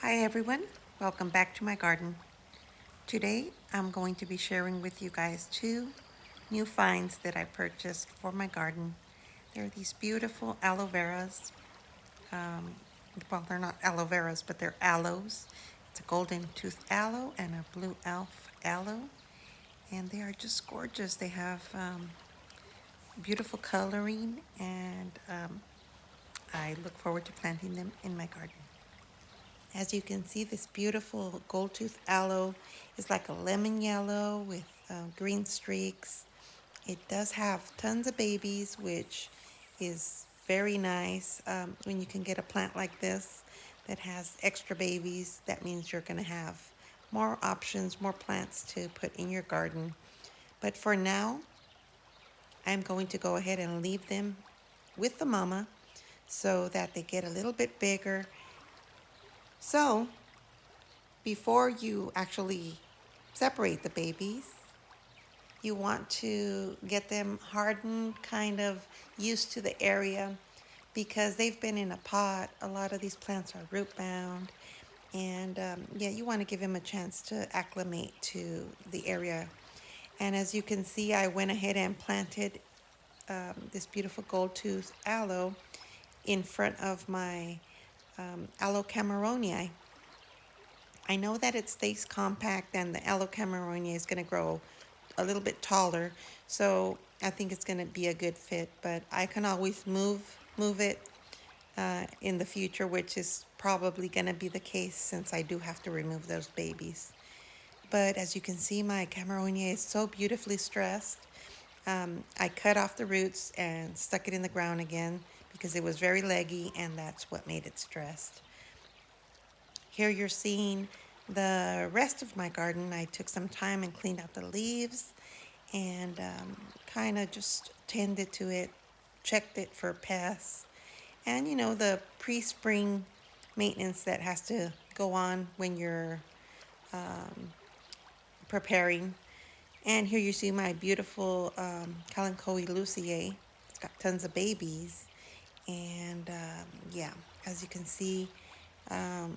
Hi everyone, welcome back to my garden. Today I'm going to be sharing with you guys two new finds that I purchased for my garden. They're these beautiful aloe veras. Well, they're not aloe veras, but they're aloes. It's a golden tooth aloe and a blue elf aloe, and they are just gorgeous. They have beautiful coloring, and I look forward to planting them in my garden. As you can see, this beautiful gold tooth aloe is like a lemon yellow with green streaks. It does have tons of babies, which is very nice. When you can get a plant like this that has extra babies, that means you're going to have more options, more plants to put in your garden. But for now, I'm going to go ahead and leave them with the mama so that they get a little bit bigger. So before you actually separate the babies, you want to get them hardened, kind of used to the area, because they've been in a pot. A lot of these plants are root bound, and yeah, you want to give them a chance to acclimate to the area. And as you can see, I went ahead and planted this beautiful gold tooth aloe in front of my Aloe Cameronia. I know that it stays compact and the Aloe Cameronia is going to grow a little bit taller, so I think it's going to be a good fit, but I can always move it in the future, which is probably going to be the case since I do have to remove those babies. But as you can see, my Cameronia is so beautifully stressed. I cut off the roots and stuck it in the ground again because it was very leggy, and that's what made it stressed. Here you're seeing the rest of my garden. I took some time and cleaned out the leaves and kind of just tended to it, checked it for pests, and the pre-spring maintenance that has to go on when you're preparing. And here you see my beautiful Kalanchoe Lucier. It's got tons of babies, and yeah, as you can see, um,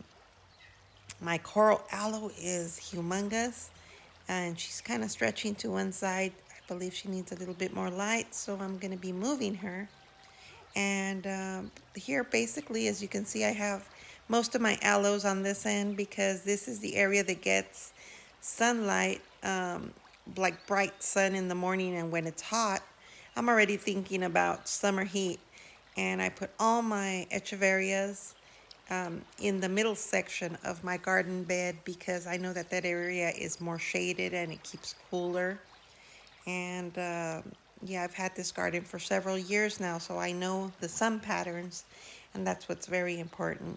my coral aloe is humongous, and she's kind of stretching to one side. I believe she needs a little bit more light, so I'm going to be moving her. And here, basically, as you can see, I have most of my aloes on this end because this is the area that gets sunlight, like bright sun in the morning, and when it's hot, I'm already thinking about summer heat. And I put all my echeverias in the middle section of my garden bed because I know that that area is more shaded and it keeps cooler. And yeah, I've had this garden for several years now, so I know the sun patterns, and that's what's very important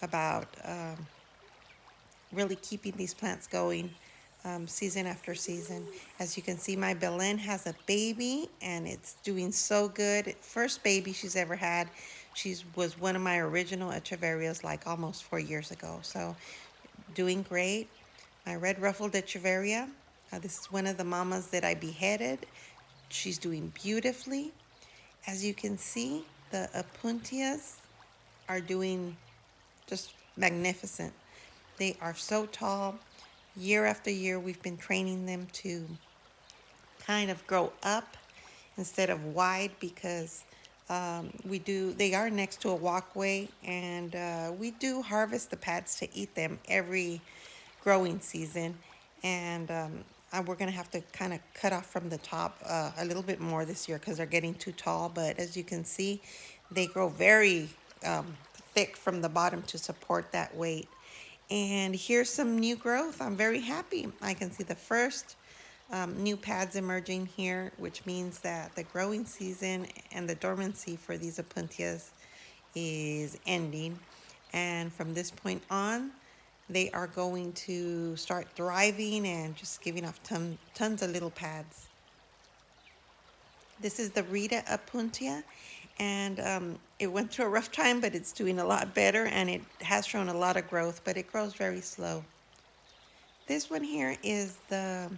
about really keeping these plants going season after season. As you can see, my Belen has a baby, and it's doing so good. First baby she's ever had. She was one of my original Echeverias like almost 4 years ago, so doing great. My red ruffled Echeveria. This is one of the mamas that I beheaded. She's doing beautifully. As you can see, the Apuntias are doing just magnificent. They are so tall. Year after year, we've been training them to kind of grow up instead of wide because they are next to a walkway, and we do harvest the pads to eat them every growing season. And we're going to have to kind of cut off from the top a little bit more this year because they're getting too tall. But as you can see, they grow very thick from the bottom to support that weight. And here's some new growth. I'm very happy. I can see the first new pads emerging here, which means that the growing season and the dormancy for these Apuntias is ending. And from this point on, they are going to start thriving and just giving off tons of little pads. This is the Rita Apuntia, and it went through a rough time, but it's doing a lot better, and it has shown a lot of growth, but it grows very slow. This one here is the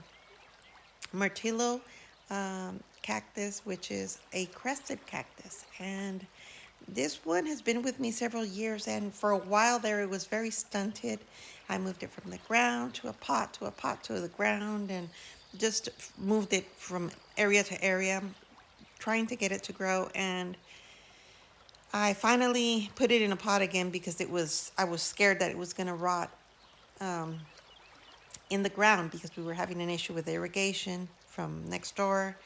Mertillo cactus, which is a crested cactus, and This one has been with me several years, and for a while there it was very stunted. I moved it from the ground to a pot, to a pot, to the ground, and just moved it from area to area, trying to get it to grow. And I finally put it in a pot again because I was scared that it was going to rot um, in the ground because we were having an issue with irrigation from next door.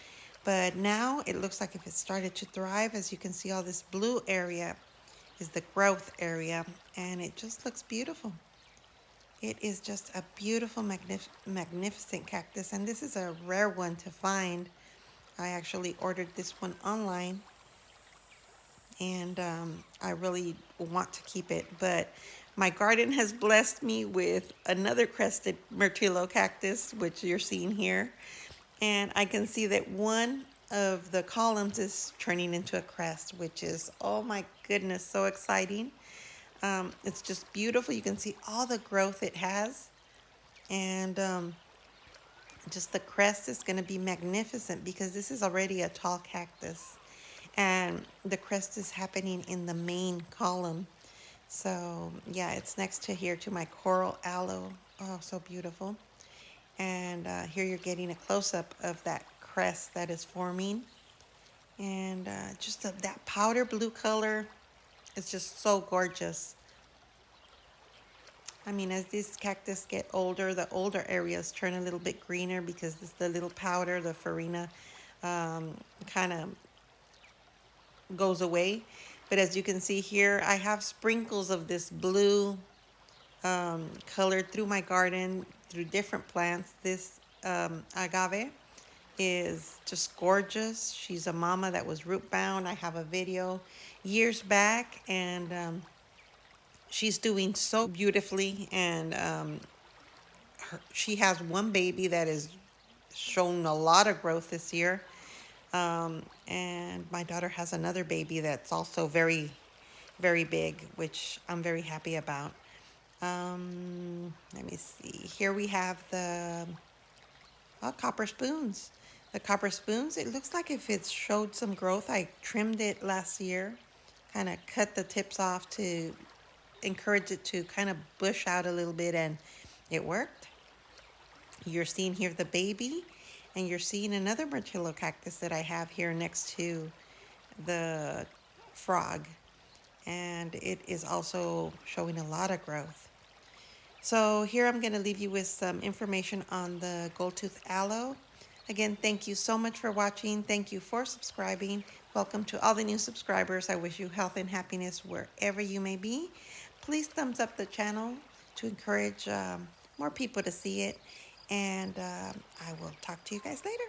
But now it looks like if it started to thrive, as you can see, all this blue area is the growth area, and it just looks beautiful. It is just a beautiful, magnificent cactus, and this is a rare one to find. I actually ordered this one online, and I really want to keep it, but my garden has blessed me with another crested Mertillo cactus, which you're seeing here, and I can see that one of the columns is turning into a crest, which is, oh my goodness, so exciting. It's just beautiful. You can see all the growth it has, and just the crest is going to be magnificent because this is already a tall cactus, and the crest is happening in the main column. So yeah, it's next to here to my coral aloe. Oh, so beautiful. And here you're getting a close-up of that crest that is forming, and that powder blue color is just so gorgeous. I mean, as these cactus get older, the older areas turn a little bit greener because this, the little powder, the farina, kind of goes away. But as you can see here, I have sprinkles of this blue colored through my garden through different plants. This agave is just gorgeous. She's a mama that was root bound. I have a video years back, and she's doing so beautifully, and she has one baby that has shown a lot of growth this year. And my daughter has another baby that's also very, very big, which I'm very happy about. Let me see. Here we have the copper spoons. The copper spoons, it looks like if it's showed some growth. I trimmed it last year, kind of cut the tips off to encourage it to kind of bush out a little bit, and it worked. You're seeing here the baby, and you're seeing another Mertillo cactus that I have here next to the frog, and it is also showing a lot of growth. So here I'm going to leave you with some information on the gold-tooth aloe. Again, thank you so much for watching. Thank you for subscribing. Welcome to all the new subscribers. I wish you health and happiness wherever you may be. Please thumbs up the channel to encourage more people to see it. And I will talk to you guys later.